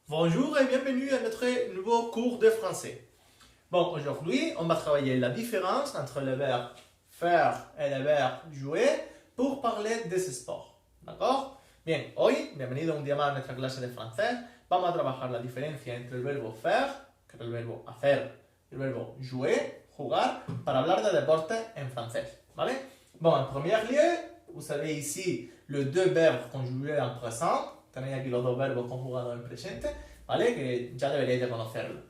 Bonjour et bienvenue à notre nouveau cours de français. Bon, aujourd'hui, on va travailler la différence entre le verbe faire et le verbe jouer pour parler de ce sport. ¿D'accord? Bien, hoy, bienvenido un día más a nuestra clase de francés. Vamos a trabajar la diferencia entre el verbo faire, que es el verbo hacer, y el verbo jouer, jugar, para hablar de deporte en francés. ¿Vale? Bon, en premier lieu, vous avez ici les deux verbes conjugués en présent. Tenéis aquí los dos verbos conjugados en presente, ¿vale? Que ya deberíais de conocerlo.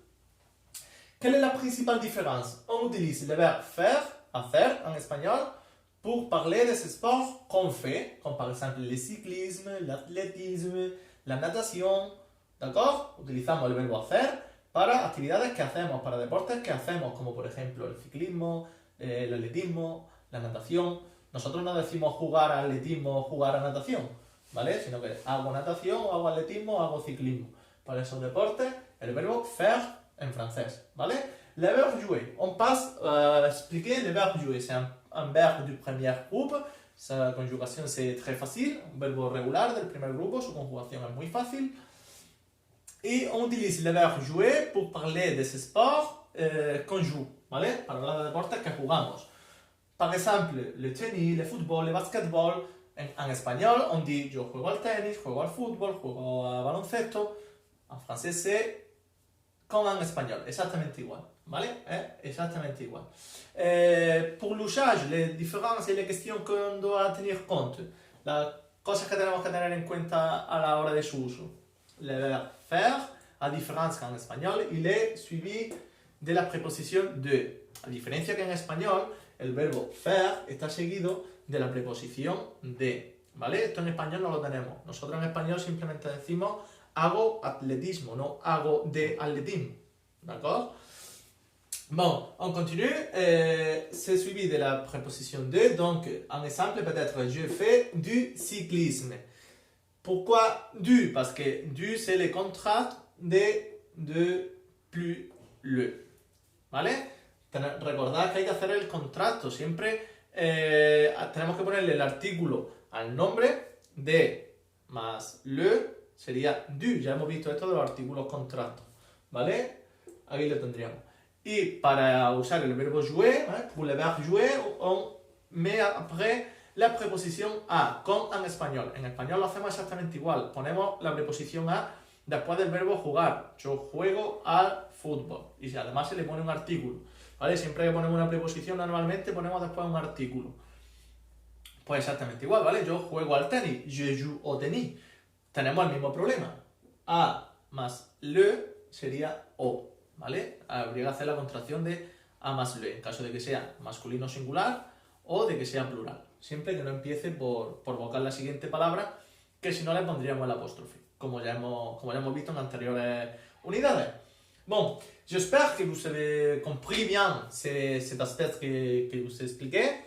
Quelle est la principale différence? On utilise le verbe faire, hacer en espagnol, pour parler de ces sports qu'on fait, comme par exemple le cyclisme, l'athlétisme, la natation, ¿d'accord? Utilizamos el verbo hacer para actividades que hacemos, para deportes que hacemos, como por ejemplo el ciclismo, el atletismo, la natación. Nosotros no decimos jugar a atletismo o jugar a natación, ¿vale? Sino que hago natación, hago atletismo, hago ciclismo. Para esos deportes, el verbo faire en francés, ¿vale? Le verbe jouer. On passe à expliquer le verbe jouer. C'est un verbe du premier groupe. Sa conjugación c'est très facile. Un verbo regular del primer grupo. Su conjugación es muy fácil. Et on utilise le verbe jouer pour parler de ce sport qu'on joue, ¿vale? Para hablar de deportes que jugamos. Par exemple, le tennis, le football, le basketball. En espagnol, on dit yo juego al tenis, juego al fútbol, juego al baloncesto. En français, c'est comme en espagnol, exactamente igual, ¿vale? Exactamente igual. Pour l'usage, les différences et les questions qu'on doit tenir compte, las cosas que tenemos que tener en cuenta a la hora de su uso. Le verbe faire, a différence qu'en espagnol, il est suivi de la preposición de. A diferencia que en español, el verbo faire está seguido de la preposición de, ¿vale? Esto en español no lo tenemos. Nosotros en español simplemente decimos hago atletismo, no hago de atletismo, d'accord? Bon, on continue. C'est suivi de la préposition de, donc un exemple peut-être je fais du cyclisme. Pourquoi du? Parce que du c'est le contraste de plus le, ¿vale? Recordad que hay que hacer el contrasto, siempre tenemos que ponerle el artículo al nombre de más le sería du. Ya hemos visto esto de los artículos contrastos, ¿vale? Aquí lo tendríamos. Y para usar el verbo jouer, ¿vale? Pour le verbe jouer, on met après la preposición a, comme en español. En español lo hacemos exactamente igual. Ponemos la preposición a después del verbo jugar. Yo juego al fútbol. Y además se le pone un artículo, ¿vale? Siempre que ponemos una preposición, normalmente ponemos después un artículo. Pues exactamente igual, ¿vale? Yo juego al tenis. Je joue au tenis. Tenemos el mismo problema. A más le sería o, ¿vale? Habría que hacer la contracción de a más le, en caso de que sea masculino singular o de que sea plural. Siempre que no empiece por vocal la siguiente palabra, que si no le pondríamos el apóstrofe, como ya hemos visto en anteriores unidades. Bon, j'espère que vous avez compris bien cet aspect que je vous ai expliqué.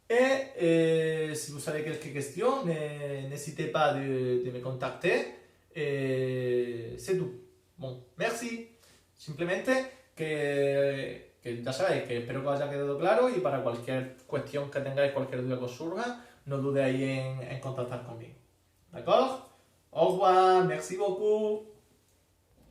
Et si vous avez quelques questions, n'hésitez pas de me contacter. C'est tout. Bon, merci. Simplemente que ya sabéis que espero que os haya quedado claro y para cualquier cuestión que tengáis, cualquier duda que os surja, no dudéis en contactar conmigo. D'accord? Au revoir, merci beaucoup.